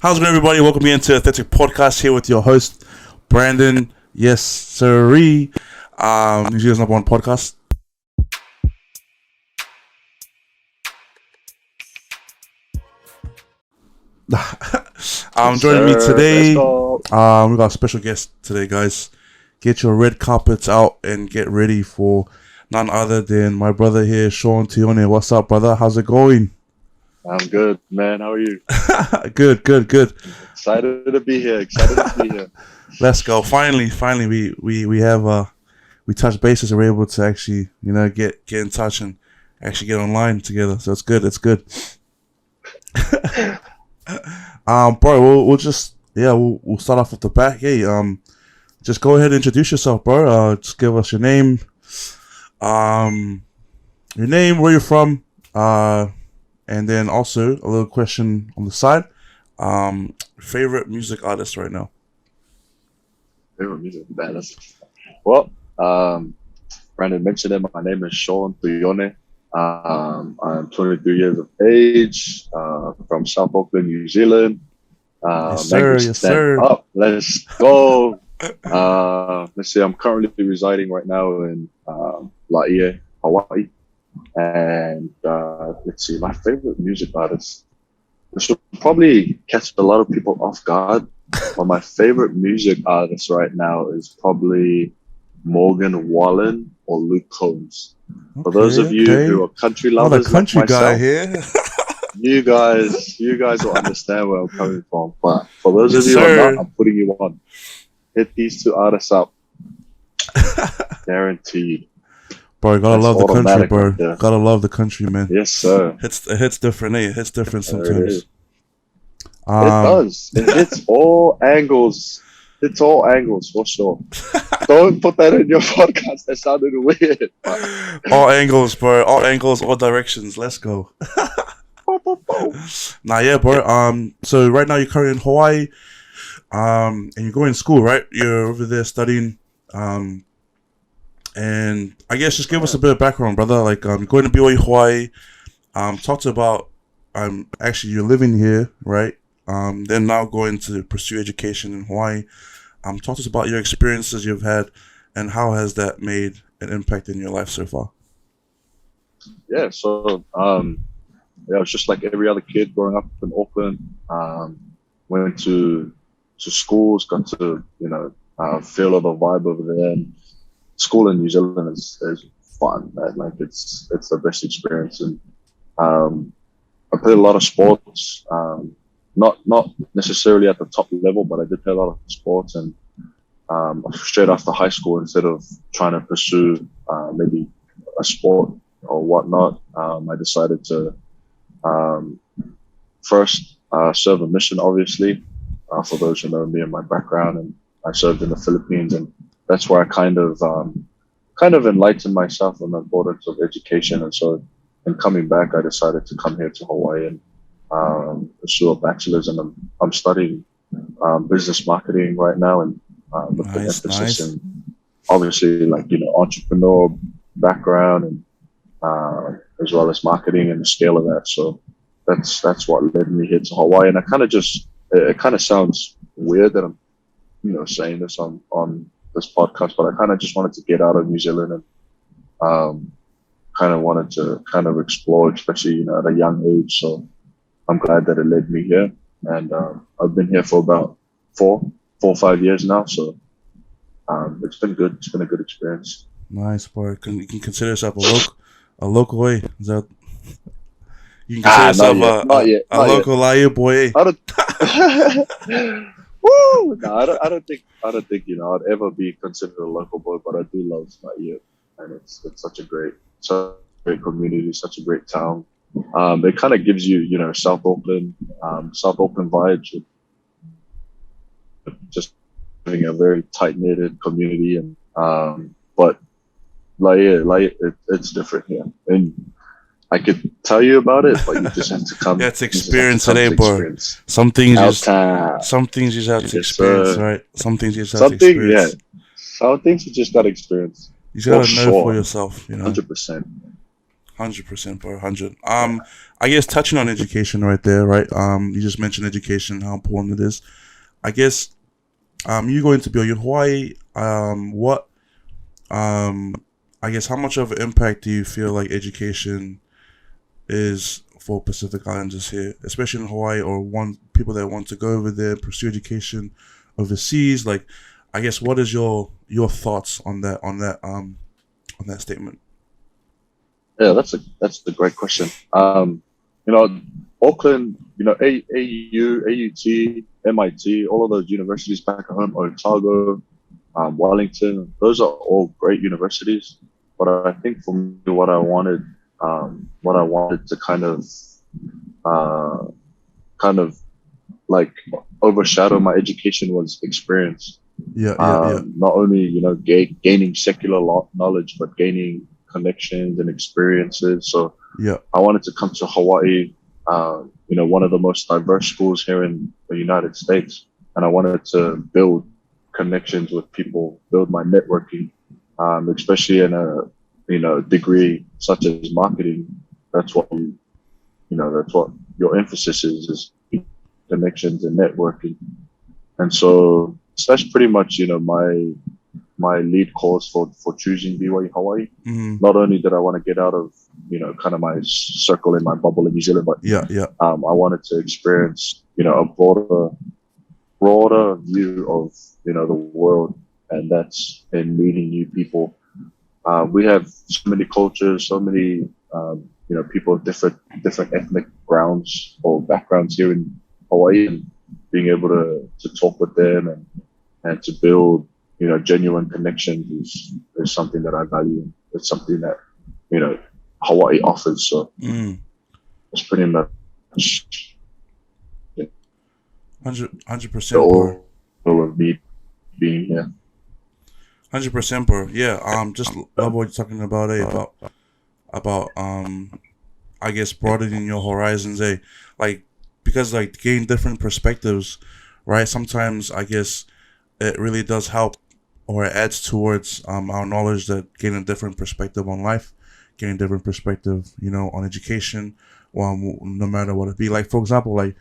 How's it going, everybody? Welcome again to Authentic Podcast here with your host, Brandon. Yes, sirree. New Zealand's number one podcast. Joining me today, we got a special guest today, guys. Get your red carpets out and get ready for none other than my brother here, Shawn Tuione. What's up, brother? How's it going? I'm good, man. How are you? Good. Excited to be here. Let's go. Finally, we have we touched bases and we're able to actually, get in touch and actually get online together. So it's good. Bro, we'll start off with the back. Hey, just go ahead and introduce yourself, bro. Just give us your name, where you're from, and then also a little question on the side. Favorite music artist right now? Favorite music artist? Well, Brandon mentioned it. My name is Shawn Tuione. I'm 23 years of age, from South Auckland, New Zealand. Yes, sir. Up. Let's go. Let's see. I'm currently residing right now in Laie, Hawaii. And let's see, my favorite music artist. This will probably catch a lot of people off guard, but my favorite music artist right now is probably Morgan Wallen or Luke Combs. For those of you who are country lovers, the country like myself, guy here. you guys will understand where I'm coming from. But for those of you who are not, I'm putting you on. Hit these two artists up. Guaranteed. Bro, gotta love the country, bro. Right, gotta love the country, man. Yes, sir. It hits different, eh? It hits different sometimes. It does. It hits all angles. It's all angles for sure. Don't put that in your podcast. That sounded weird. All angles, bro. All angles, all directions. Let's go. Yeah, bro. So right now you're currently in Hawaii. And you're going to school, right? You're over there studying. And I guess just give us a bit of background, brother. Like, you're going to BYU Hawaii. Talk to about actually you're living here, right? Then now going to pursue education in Hawaii. Talk to us about your experiences you've had and how has that made an impact in your life so far? Yeah, so it was just like every other kid growing up in Auckland. Went to schools, got to feel the vibe over there. And school in New Zealand is fun, man. Like it's the best experience. And I played a lot of sports. Not necessarily at the top level, but I did play a lot of sports. And straight after high school, instead of trying to pursue maybe a sport or whatnot, I decided to first serve a mission, obviously, for those who know me and my background. And I served in the Philippines, and that's where I kind of enlightened myself on the importance of education. And so in coming back, I decided to come here to Hawaii and pursue a bachelor's, and I'm studying business marketing right now, and with the emphasis in obviously entrepreneur background and as well as marketing and the scale of that. So that's what led me here to Hawaii. And it kind of sounds weird that I'm saying this on this podcast, but I kind of just wanted to get out of New Zealand and kind of wanted to kind of explore, especially at a young age. So I'm glad that it led me here, and I've been here for about 4 or 5 years now. So it's been good. It's been a good experience. Nice, boy. You can consider yourself a local way. Is that? You can consider yourself a local Laie boy. Woo! No, I don't think I'd ever be considered a local boy, but I do love Laie, and it's such a great community, such a great town. It kind of gives you, South Auckland vibes, just having a very tight knitted community, and but Laie, it's different here, and I could tell you about it, but you just have to come. That's experience today, bro. Some things you just have to experience, right? Some things you just have to experience. Yeah. Some things you just got to experience. You just got to know for yourself, 100%. 100%, bro. 100. I guess touching on education right there, right? You just mentioned education, how important it is. I guess, you going to be in Hawaii. What, um, I guess, how much of an impact do you feel like education is for Pacific Islanders here, especially in Hawaii, or one people that want to go over there pursue education overseas? Like, I guess, what is your thoughts on that statement? Yeah, that's a great question. Auckland, AU, AUT, MIT, all of those universities back at home, Otago, Wellington, those are all great universities. But I think for me, what I wanted to uh, kind of like overshadow my education was experience. Yeah, yeah, yeah, Not only gaining secular knowledge, but gaining connections and experiences. So yeah. I wanted to come to Hawaii, one of the most diverse schools here in the United States, and I wanted to build connections with people, build my networking, especially in a degree such as marketing. That's what your emphasis is connections and networking. And so that's pretty much my lead cause for choosing BYU Hawaii. Mm-hmm. Not only did I want to get out of kind of my circle in my bubble in New Zealand, but Yeah, yeah. I wanted to experience a broader view of the world, and that's in meeting new people. We have so many cultures, so many people of different ethnic grounds or backgrounds here in Hawaii, and being able to talk with them and to build genuine connections is something that I value. It's something that Hawaii offers. So it's pretty much 100%, bro. all of me being here. 100%, bro. Yeah. Just love what you're talking about. About I guess broadening your horizons. Like, because like gain different perspectives, right? Sometimes I guess it really does help, or it adds towards our knowledge, that gain a different perspective on life, gain a different perspective, on education, no matter what it be. Like, for example, like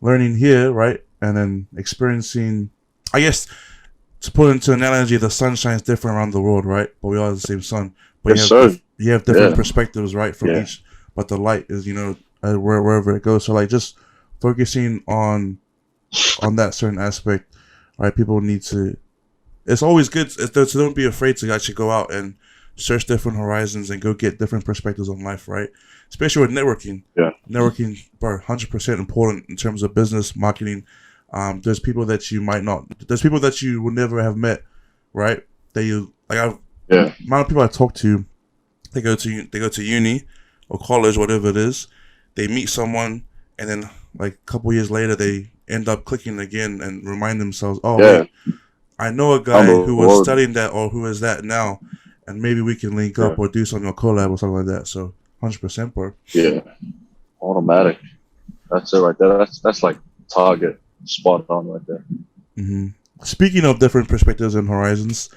learning here, right, and then experiencing, I guess, to put into an analogy, the sun shines different around the world, right? But we all have the same sun. But Yes, sir. You have different perspectives, right, from each. But the light is, wherever it goes. So like just focusing on that certain aspect, right? People need to. It's always good to don't be afraid to actually go out and search different horizons and go get different perspectives on life, right? Especially with networking. Yeah. Networking, 100% important in terms of business, marketing. There's people that you might not. There's people that you would never have met, right? That you like. Amount of people I talk to, they go to uni or college, whatever it is. They meet someone, and then like a couple years later, they end up clicking again and remind themselves, "Oh, wait, I know a guy who was studying that or who is that now, and maybe we can link up or do something or collab or something like that." So 100%, bro. Yeah, automatic. That's it right there. That's like target spot on right there. Mm-hmm. Speaking of different perspectives and horizons,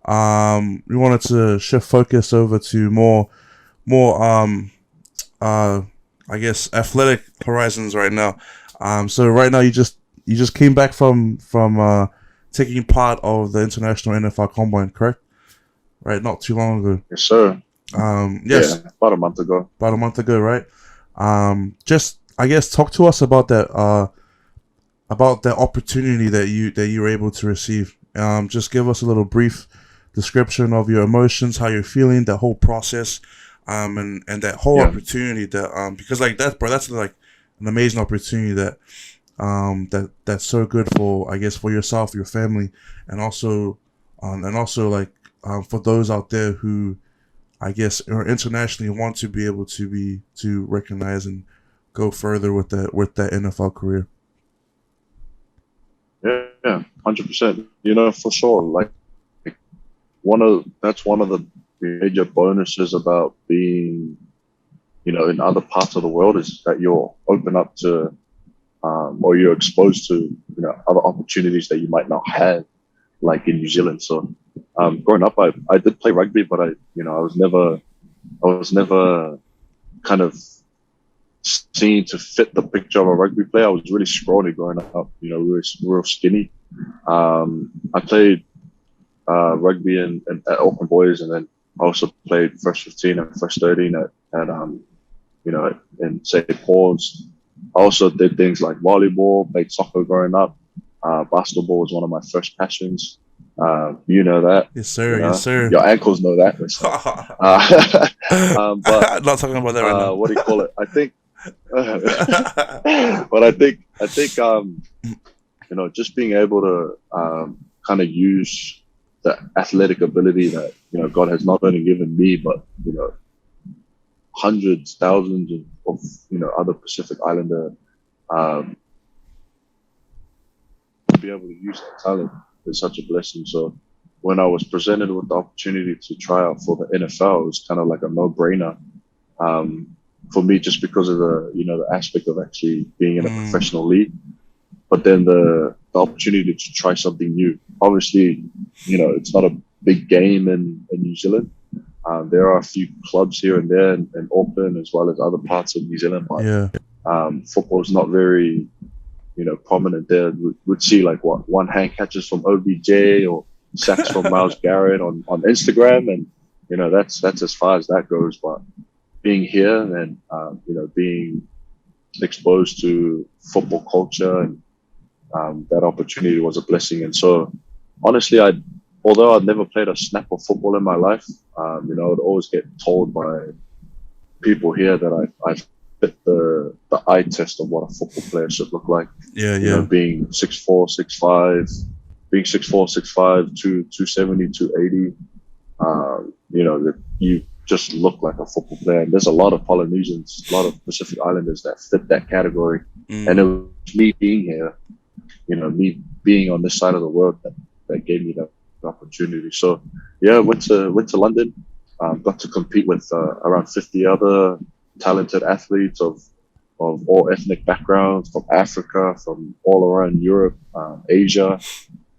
we wanted to shift focus over to more I guess athletic horizons right now. So right now you just came back from taking part of the International NFL Combine, correct? Right, not too long ago. Yes, sir. Yes, about a month ago. About a month ago, right? Just I guess talk to us about that opportunity that you were able to receive. Just give us a little brief description of your emotions, how you're feeling, that whole process, and that whole opportunity that because like that, bro, that's like an amazing opportunity that that's so good for, I guess, for yourself, your family, and also like for those out there who, I guess, or internationally want to be able to recognize and go further with that NFL career. Yeah, 100%. For sure. Like that's one of the major bonuses about being, in other parts of the world, is that you're open up to, or you're exposed to, other opportunities that you might not have, like in New Zealand. So, growing up, I did play rugby, but I was never kind of seen to fit the picture of a rugby player. I was really scrawny growing up, real skinny. I played rugby at Auckland Boys, and then I also played first 15 and first 13 in St. Paul's. I also did things like volleyball, played soccer growing up. Basketball was one of my first passions. You know that. Yes, sir. Yes, sir. Your ankles know that. But I'm not talking about that right now. what do you call it? I think, but I think, just being able to kind of use the athletic ability that God has not only given me, but hundreds, thousands of other Pacific Islander, to be able to use that talent is such a blessing. So when I was presented with the opportunity to try out for the NFL, it was kind of like a no-brainer for me, just because of the aspect of actually being in a professional league. But then the opportunity to try something new. Obviously, it's not a big game in New Zealand. There are a few clubs here and there in Auckland, as well as other parts of New Zealand. But football is not very, prominent there. We'd see like one hand catches from OBJ or sacks from Miles Garrett on Instagram, and that's as far as that goes. But being here and being exposed to football culture and that opportunity was a blessing. And so, honestly, although I'd never played a snap of football in my life, I would always get told by people here that I fit the eye test of what a football player should look like. Being 6'4", 6'5", being 6'4", 6'5", 270, 280. That you just look like a football player. And there's a lot of Polynesians, a lot of Pacific Islanders that fit that category. And it was me being here, me being on this side of the world that gave me that opportunity. So went to London, got to compete with around 50 other talented athletes of all ethnic backgrounds, from Africa, from all around Europe, Asia.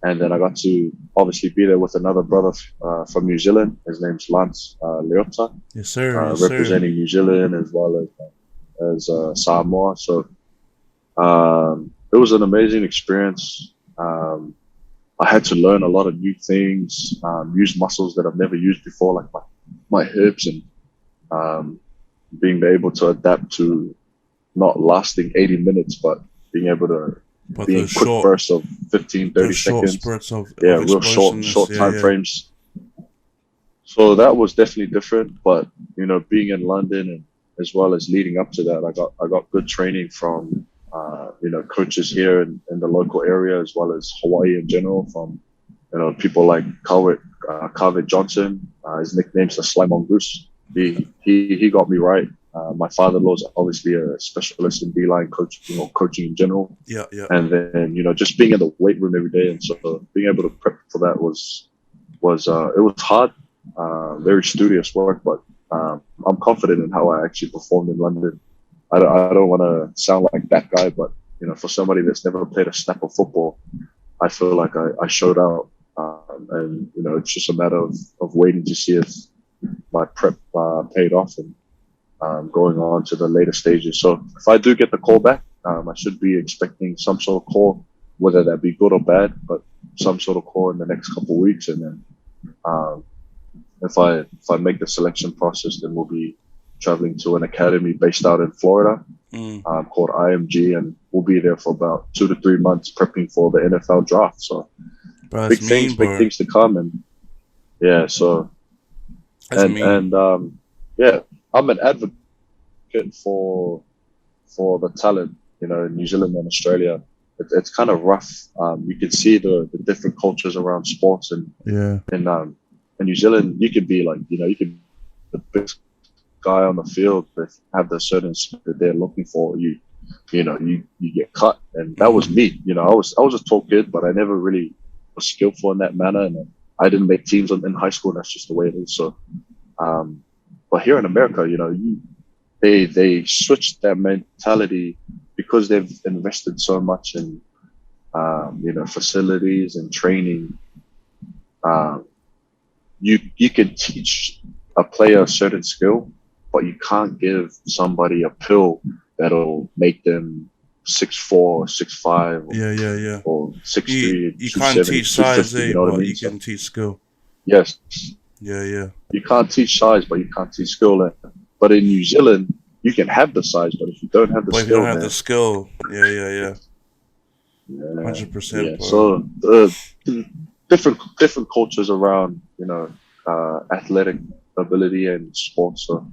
And then I got to obviously be there with another brother from New Zealand. His name's Lance Leota. Yes, sir. Representing New Zealand as well as Samoa. So it was an amazing experience. I had to learn a lot of new things, use muscles that I've never used before, like my hips, and being able to adapt to not lasting 80 minutes, but being able to be in quick bursts of 15, 30 seconds. Spurts of real short time frames. So that was definitely different. But being in London and as well as leading up to that, I got good training from coaches here in the local area, as well as Hawaii in general, from people like Carvet Johnson. His nickname's the Sly Mongoose. He got me right. My father-in-law is obviously a specialist in D-line coaching or coaching in general. Yeah. And then just being in the weight room every day, and so being able to prep for that was it was hard, very studious work, but I'm confident in how I actually performed in London. I don't want to sound like that guy, but for somebody that's never played a snap of football, I feel like I showed out, and it's just a matter of waiting to see if my prep paid off and going on to the later stages. So if I do get the call back, I should be expecting some sort of call, whether that be good or bad, but some sort of call in the next couple of weeks. And then if I make the selection process, then we'll be traveling to an academy based out in Florida called IMG, and we'll be there for about 2 to 3 months prepping for the NFL draft. So big things to come. And I'm an advocate for the talent, in New Zealand and Australia. It's kind of rough. You can see the different cultures around sports, and in New Zealand, you could be like, you could be the best guy on the field, but have the certain skill that they're looking for. You get cut, and that was me. I was a tall kid, but I never really was skillful in that manner, and I didn't make teams in high school. And that's just the way it is. So, but here in America, they switched their mentality because they've invested so much in facilities and training. You can teach a player a certain skill, but you can't give somebody a pill that'll make them 6'4", 6'5", Yeah, yeah, yeah. or You 6'3", you can't 270, teach size, 250. eh? You know what I But mean? you So can teach skill. yes, Yeah, yeah. you can't teach size, but you can't teach skill. But in New Zealand, you can have the size, but if you don't have the But if you don't skill, have the man, skill, yeah, yeah, yeah. yeah, 100%, yeah. bro. So different cultures around, athletic ability and sports. So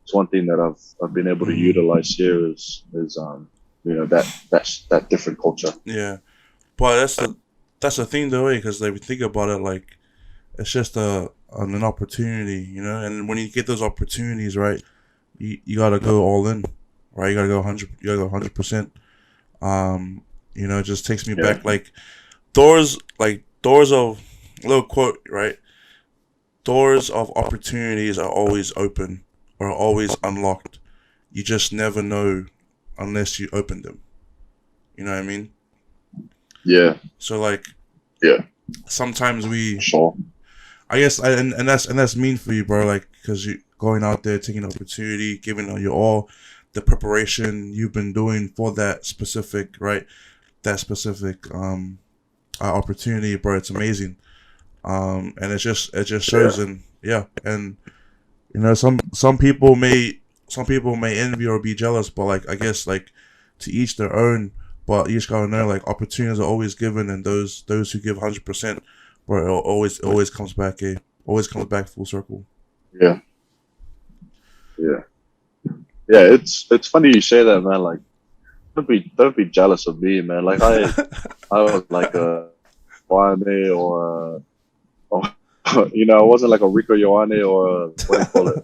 it's one thing that I've been able to Mm, utilize here is that different culture. yeah. But that's the thing though, because like we think about it, like it's just an opportunity, you know. And when you get those opportunities, right, you gotta go all in, right? You gotta go 100. You gotta go 100%. It just takes me Yeah, back, like doors of little quote, right? Doors of opportunities are always open or always unlocked. You just never know unless you open them. You know what I mean? yeah, So like yeah, sometimes for we, sure. I guess, and that's mean for you, bro. Like because you going out there, taking an opportunity, giving your all, the preparation you've been doing for that specific, right? That specific opportunity, bro. It's amazing. And it just shows, Yeah, and yeah, and some people may envy or be jealous, but like I guess like to each their own. But you just gotta know like opportunities are always given, and those who give 100%, bro, it always comes back, always comes back full circle. yeah, yeah, yeah. It's funny you say that, man. Like, don't be jealous of me, man. Like I was like a Ioane or I wasn't like a Rico Ioane or what do you call it?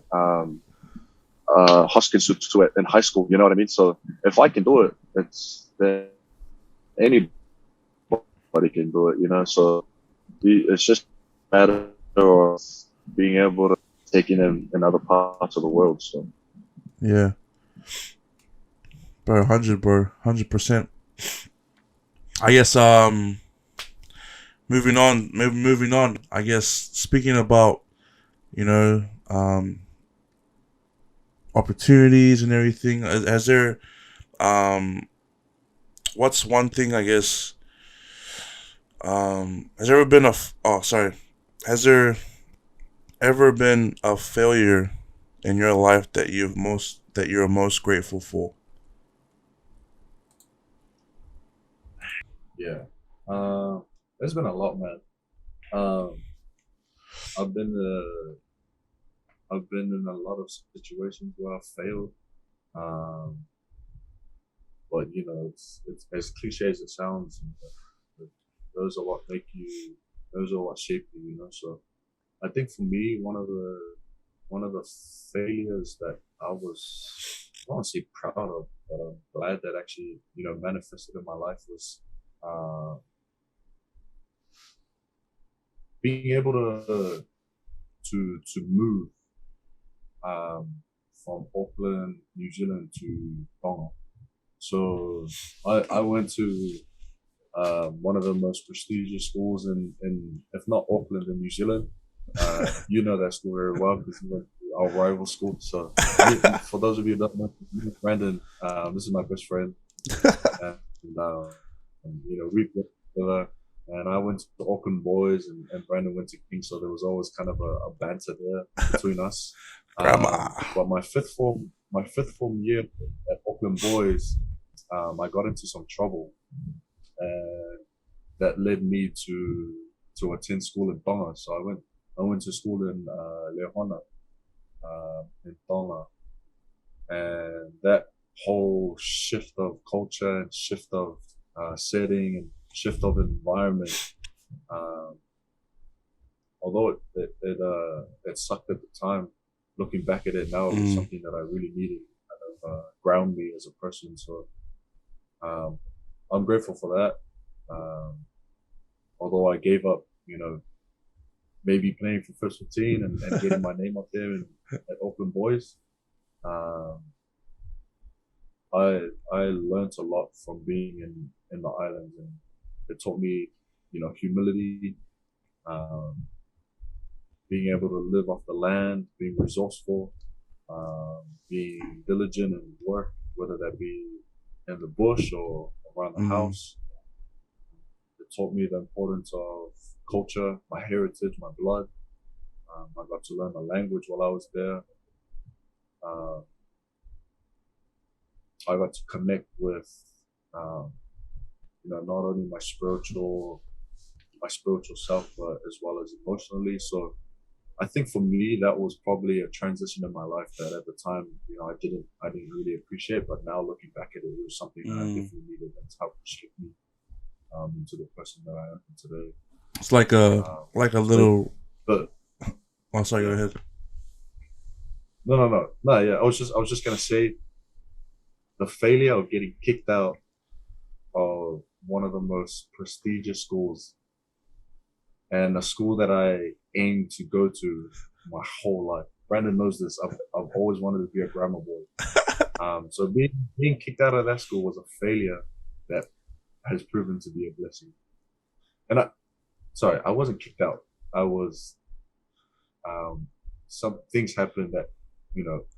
Hoskins to it in high school. You know what I mean? So if I can do it, it's then anybody can do it. So it's just a matter of being able to take in other parts of the world. So Yeah, bro, 100, bro, 100%. I guess moving on. I guess speaking about you know opportunities and everything. Has there what's one thing I guess has there ever been oh sorry, has there ever been a failure in your life that you're most grateful for? Yeah. There's been a lot, man. Um, I've been I've been in a lot of situations where I failed. Um, but it's as cliche as it sounds. Those are what make you. Those are what shape you. So I think for me, one of the failures that I don't want to say proud of, but I'm glad that actually manifested in my life was uh, being able to move um, from Auckland, New Zealand to Tonga. So I went to one of the most prestigious schools in if not Auckland, in New Zealand. You know that school very well because you went to our rival school. So for those of you who don't know, Brandon, this is my best friend, and we played together. And I went to Auckland Boys, and Brandon went to King, so there was always kind of a banter there between us. Grandma. But my fifth form year at Auckland Boys, I got into some trouble, and that led me to attend school in Tonga. So I went to school in Leohana, in Tonga, and that whole shift of culture and shift of setting and shift of environment, um, although it sucked at the time, looking back at it now, it was Mm, something that I really needed to kind of ground me as a person. So um, I'm grateful for that. Um, although I gave up, maybe playing for first 15 and getting my name up there at Auckland Boys. Um, I learned a lot from being in the islands, and it taught me, humility, um, being able to live off the land, being resourceful, being diligent in work, whether that be in the bush or around the Mm. house. It taught me the importance of culture, my heritage, my blood. I got to learn the language while I was there. Uh, I got to connect with, um, not only my spiritual self, but as well as emotionally. So I think for me, that was probably a transition in my life that at the time, I didn't really appreciate. But now looking back at it, it was something that I Mm. definitely needed that's helped shape me into the person that I am today. It's like a So, little. but Oh, sorry. Go yeah, ahead. no. Yeah, I was just gonna say the failure of getting kicked out of one of the most prestigious schools and a school that I aimed to go to my whole life. Brandon knows this. I've always wanted to be a grammar boy. So being kicked out of that school was a failure that has proven to be a blessing. And I wasn't kicked out. I was some things happened that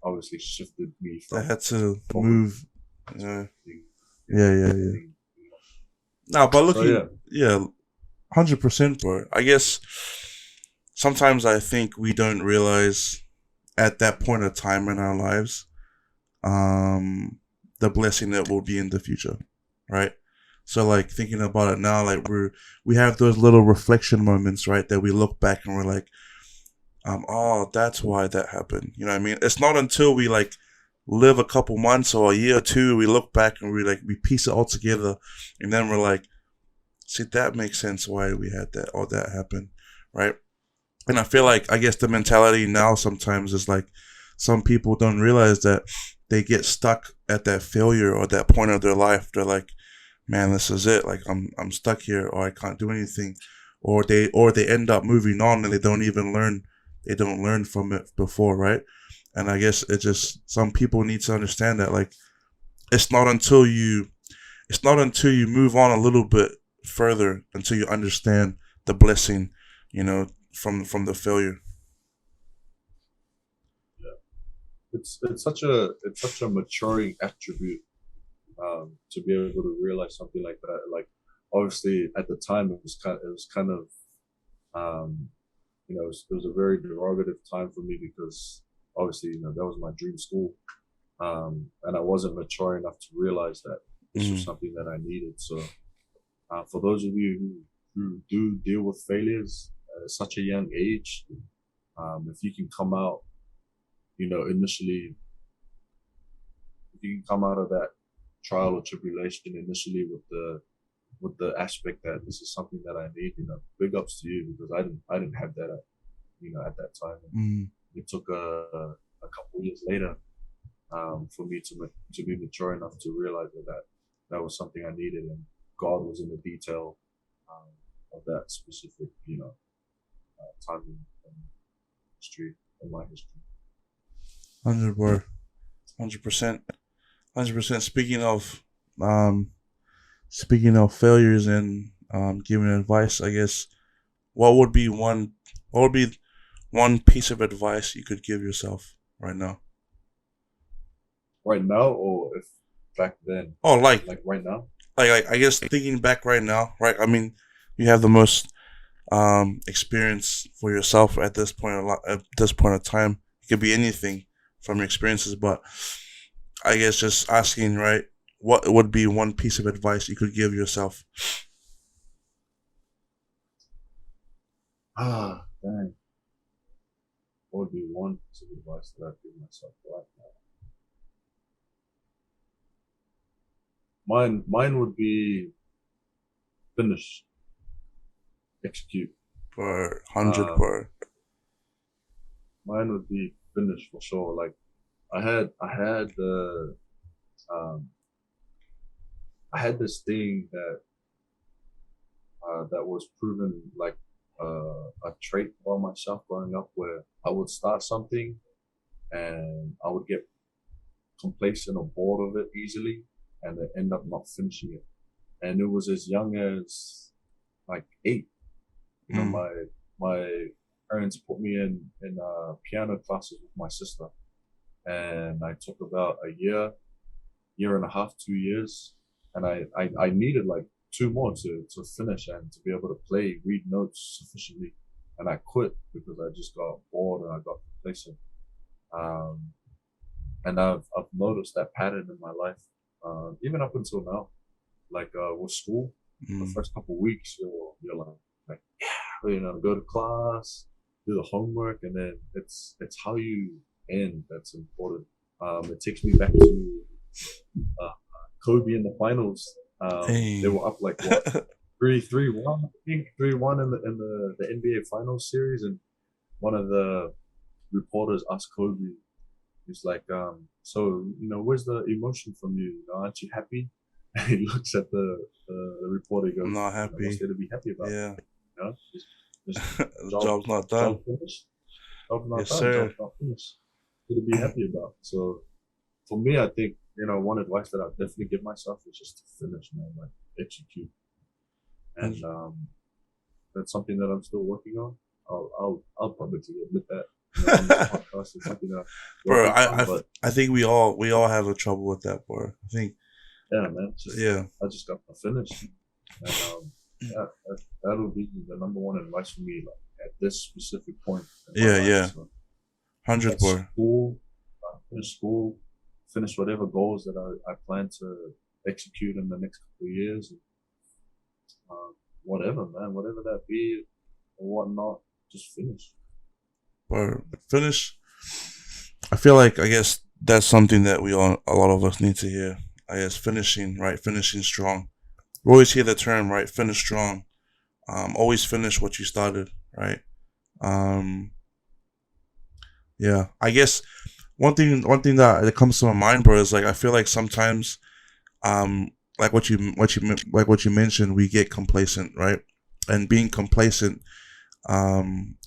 obviously shifted me I from had to focus move. to Yeah. being, Yeah. being, Now, but so yeah. looking, yeah, 100%, bro. I guess sometimes I think we don't realize at that point of time in our lives, um, the blessing that will be in the future, right? So, like, thinking about it now, like, we have those little reflection moments, right? That we look back and we're like, oh, that's why that happened. You know what I mean? It's not until we like live a couple months or a year or two, we look back and we piece it all together, and then we're like, see, that makes sense why we had that or that happened, right? And I feel like, I guess the mentality now sometimes is like, some people don't realize that they get stuck at that failure or that point of their life. They're like, man, this is it. Like, I'm stuck here, or I can't do anything, or they end up moving on and they don't even learn. They don't learn from it before, right? And I guess it just, some people need to understand that, like, it's not until you it's not until you move on a little bit further until you understand the blessing, from the failure. Yeah. It's such a maturing attribute to be able to realize something like that. Like obviously at the time it was kind of it was a very derogative time for me because obviously that was my dream school, and I wasn't mature enough to realize that this was Mm. something that I needed. So for those of you who do deal with failures at such a young age, if you can come out, initially, if you can come out of that trial or tribulation initially with the aspect that this is something that I need, big ups to you because I didn't have that, at that time. Mm. It took a couple years later for me to be mature enough to realize that was something I needed, and God was in the detail of that specific, time in history, in my history. 100%, 100%. Speaking of failures and giving advice, I guess what would be one piece of advice you could give yourself right now? Right now, or if back then, Oh, like like right now. I guess thinking back right now, right? I mean, you have the most experience for yourself at this point. At this point of time, it could be anything from your experiences, but I guess just asking, right? What would be one piece of advice you could give yourself? Dang. What would be one piece of advice that I'd give myself right now? Mine would be finish, execute. Per 100 Um, per. Mine would be finish for sure. Like I had the um, I had this thing that was proven like a trait about myself growing up, where I would start something and I would get complacent or bored of it easily, and then end up not finishing it. And it was as young as like 8. Mm. My parents put me in piano classes with my sister, and I took about a year and a half, 2 years, and I needed like two more to finish and to be able to read notes sufficiently, and I quit because I just got bored and I got complacent. Um, and I've noticed that pattern in my life, even up until now. Like with school, the Mm. first couple of weeks, you're like yeah, go to class, do the homework, and then it's how you end that's important. It takes me back to uh, Kobe in the finals. They Hey. were up like what 3-1, I think 3-1 in the NBA Finals series, and one of the reporters asked Kobe, he's like, so where's the emotion from you? Aren't you happy? And he looks at the reporter. He I'm goes, not "What's happy. there to be happy about? Yeah. Just The job job's not job done. finished, job not Yes, done, job sir. not finished. What to be happy about?" So for me, I think one advice that I definitely give myself is just to finish, man, like execute, and that's something that I'm still working on. I'll publicly admit that on this podcast. It's something that I'm Bro, working on, but I think we all have a trouble with that, bro. I think, yeah, man, it's just yeah. I just got to finish, and yeah, that'll be the number one advice for me, like at this specific point in my Yeah, life. yeah. So 100, that's bro. school, finish whatever goals that I plan to execute in the next couple of years, and, whatever, man, whatever that be or whatnot, just finish. Bro, finish. I feel like, I guess that's something that a lot of us need to hear. I guess finishing, right? Finishing strong. We always hear the term, right? Finish strong. Always finish what you started, right? Um, yeah. I guess one thing that comes to my mind, bro, is like I feel like sometimes, um, like what you mentioned, we get complacent, right? And being complacent,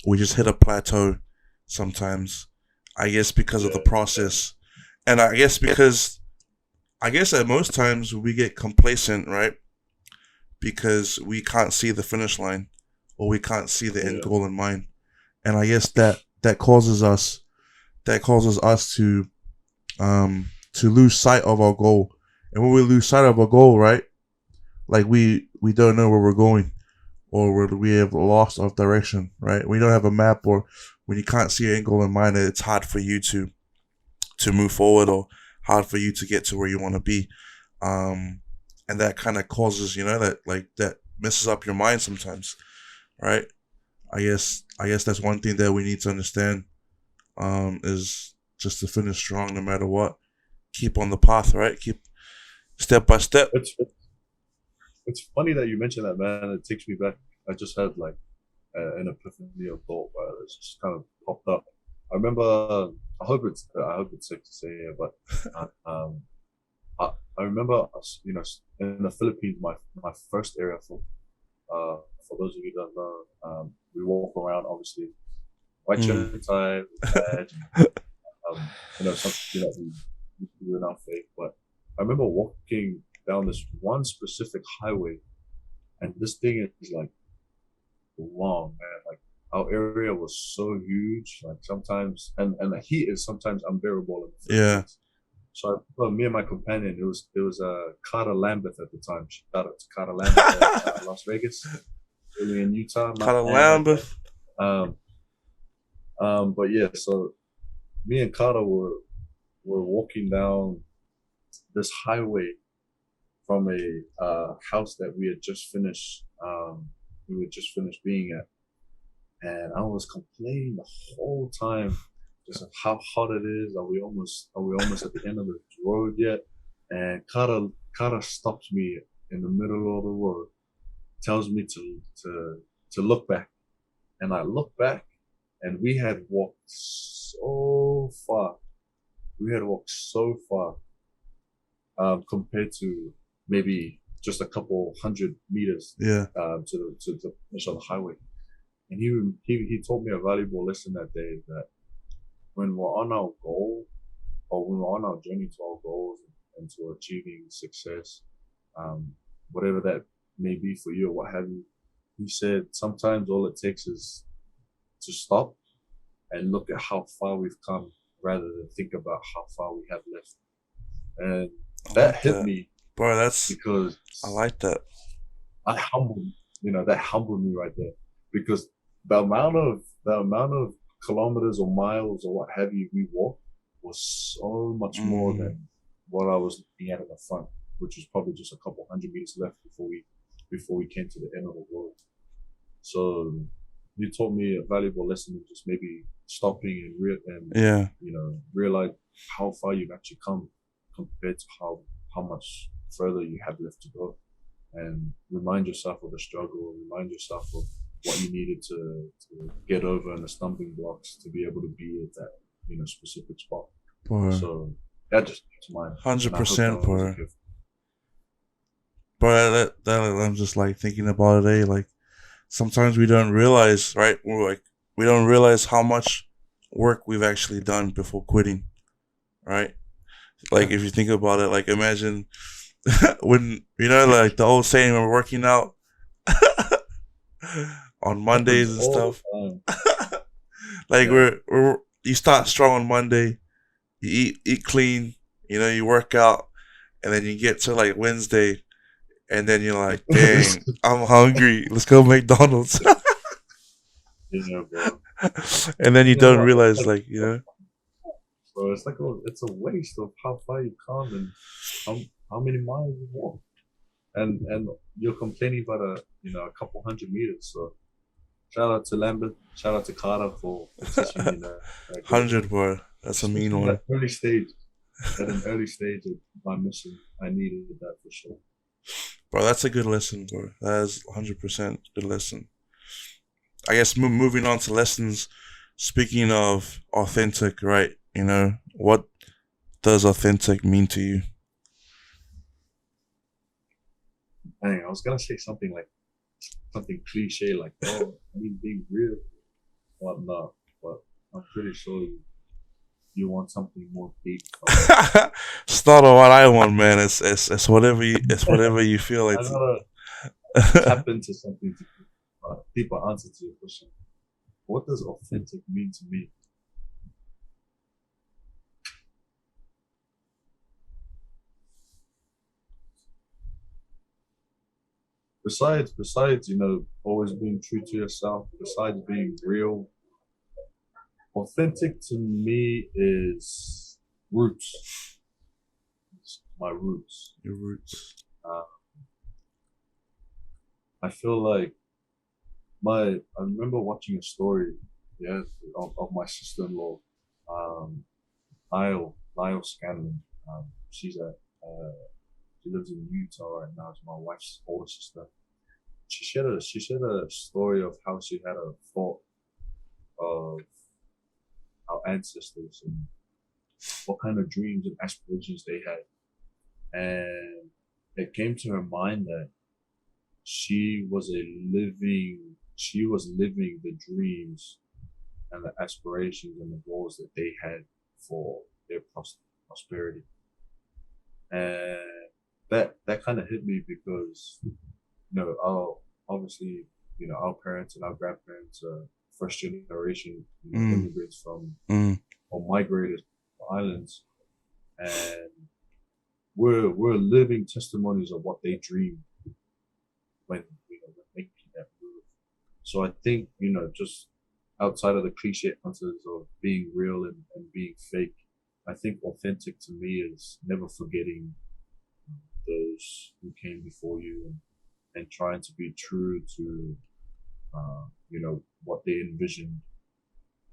we just hit a plateau sometimes. I guess because of the Yeah, process, and I guess at most times we get complacent, right? Because we can't see the finish line, or we can't see the end yeah, goal in mind, and I guess that causes us to lose sight of our goal, and when we lose sight of our goal, right? Like we don't know where we're going, or we have lost our direction, right? We don't have a map, or when you can't see your end goal in mind, it's hard for you to move forward, or hard for you to get to where you want to be. Um, and that kind of causes, that messes up your mind sometimes, right? I guess that's one thing that we need to understand, is just to finish strong no matter what. Keep on the path, right? Keep step by step. it's funny that you mentioned that, man. It takes me back. I just had like an epiphany of thought where it's just kind of popped up. I remember. I hope it's safe to say here, but I remember us, in the Philippines. My first area for those of you that don't know, we walk around obviously white Mm. shirt tie, badge, something that we do in our faith. But I remember walking down this one specific highway, and this thing is like long, man. Like our area was so huge, like sometimes, and the heat is sometimes unbearable in the Yeah. Philippines. So I remember me and my companion, it was Carter Lambeth at the time. Shout out to Carter Lambeth at Las Vegas, really in Utah, my Kind of man right there. Lambeth. But yeah, so me and Carter were walking down this highway from a house that we had just finished. We had just finished being at, and I was complaining the whole time just of how hot it is. Are we almost at the end of the road yet? And Carter stops me in the middle of the road, tells me to look back, and I look back, and we had walked so far. We had walked so far, compared to maybe just a couple hundred meters, Yeah. to finish on the highway. And he told me a valuable lesson that day, that when we're on our goal, or when we're on our journey to our goals and to achieving success, whatever that may be for you or what have you, he said sometimes all it takes is to stop and look at how far we've come rather than think about how far we have left. And I that like hit that, me bro. That's because I like that. that humbled me right there, because the amount of kilometers or miles or what have you we walked was so much more Mm, than what I was looking at in the front, which was probably just a couple hundred meters left before we came to the end of the road. So you taught me a valuable lesson of just maybe stopping and yeah, realize how far you've actually come compared to how much further you have left to go, and remind yourself of the struggle, remind yourself of what you needed to get over and the stumbling blocks to be able to be at that specific spot. bro. So that just came to mind, Hundred and I hope that percent, was a bro. gift. But I'm just like thinking about it. Like sometimes we don't realize, right? We don't realize how much work we've actually done before quitting, right? Like if you think about it, like imagine when like the old saying when we're working out on Happens Mondays and all stuff. the time. Like Yeah. you start strong on Monday, you eat clean, you work out, and then you get to like Wednesday, and then you're like, dang, I'm hungry. Let's go McDonald's. Yeah, bro. And then you You know don't what? realize, like, Bro, it's a waste of how far you've come and how many miles you walk, and you're complaining about a couple hundred meters. So shout out to Lambert, shout out to Carter for teaching me that great 100, lesson, bro. That's a mean especially one. at an early stage of my mission. I needed that for sure. Bro, that's a good lesson, bro. That is 100% good lesson. I guess moving on to lessons, speaking of authentic, right? What does authentic mean to you? Dang, I was gonna say something cliche like, oh, I mean being real, whatnot, but I'm pretty sure you want something more deep from me. It's not what I want, man. It's whatever you feel. I It's gotta tap into something to deeper answer to your question. What does authentic mean to me? Besides, always being true to yourself, besides being real, authentic to me is roots. It's my roots. your roots. Uh, I feel like I remember watching a story, yeah, of my sister-in-law, um, Niall Scanlon. She's she lives in Utah right now. It's my wife's older sister. She shared a story of how she had a thought of our ancestors and what kind of dreams and aspirations they had. And it came to her mind that she was living the dreams and the aspirations and the goals that they had for their prosperity. And that kind of hit me because our obviously our parents and our grandparents are first generation Mm, immigrants from mm, or migrated to the islands, and we're living testimonies of what they dreamed when making that move. So I think just outside of the cliche answers of being real and being fake, I think authentic to me is never forgetting those who came before you, and trying to be true to what they envisioned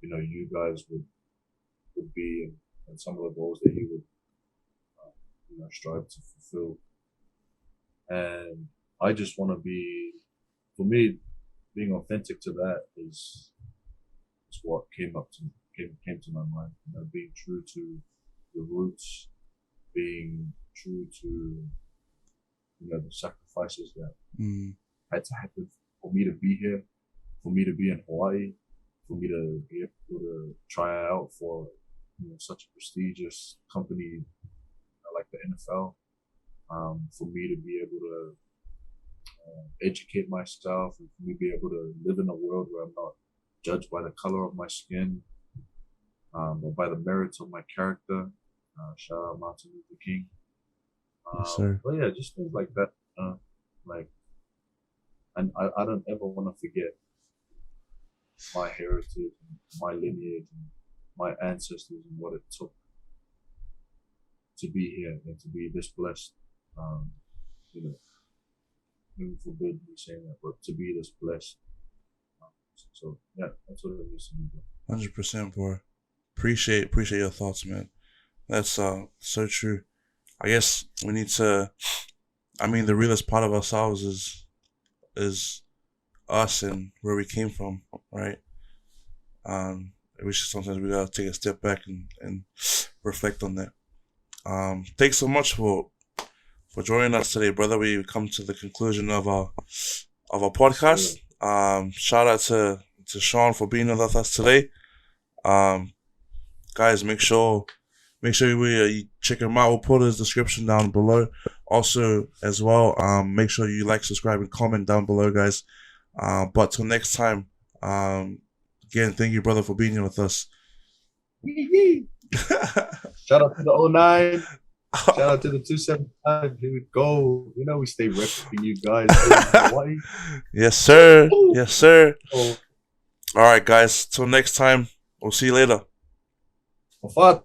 you guys would be, and some of the goals that you would strive to fulfill. And I just want to be, for me, being authentic to that is what came to my mind. Being true to the roots, being true to the sacrifices that mm, had to happen for me to be here, for me to be in Hawaii, for me to be able to try out for such a prestigious company like the NFL. For me to be able to educate myself, and for me to be able to live in a world where I'm not judged by the color of my skin. but by the merits of my character. Shout out Martin Luther King. Yes, sir. But yeah, just things like that. Like, and I don't ever want to forget my heritage, my lineage, and my ancestors, and what it took to be here and to be this blessed. You know, heaven forbid me saying that, but to be this blessed. So yeah, that's what it is to me. 100%, bro. Appreciate your thoughts, man. That's so true. I guess we need to. I mean, the realest part of ourselves is us and where we came from, right? Which sometimes we gotta take a step back and reflect on that. Thanks so much for joining us today, brother. We come to the conclusion of our podcast. Shout out to Shawn for being with us today. Guys, make sure you check him out. We'll put his description down below. Also, as well, make sure you like, subscribe, and comment down below, guys. But till next time, again, thank you, brother, for being here with us. Shout out to the 09. Shout out to the 275. Here we go. You know we stay repping you guys. Yes, sir. Yes, sir. Oh. All right, guys. Till next time. We'll see you later. Fato.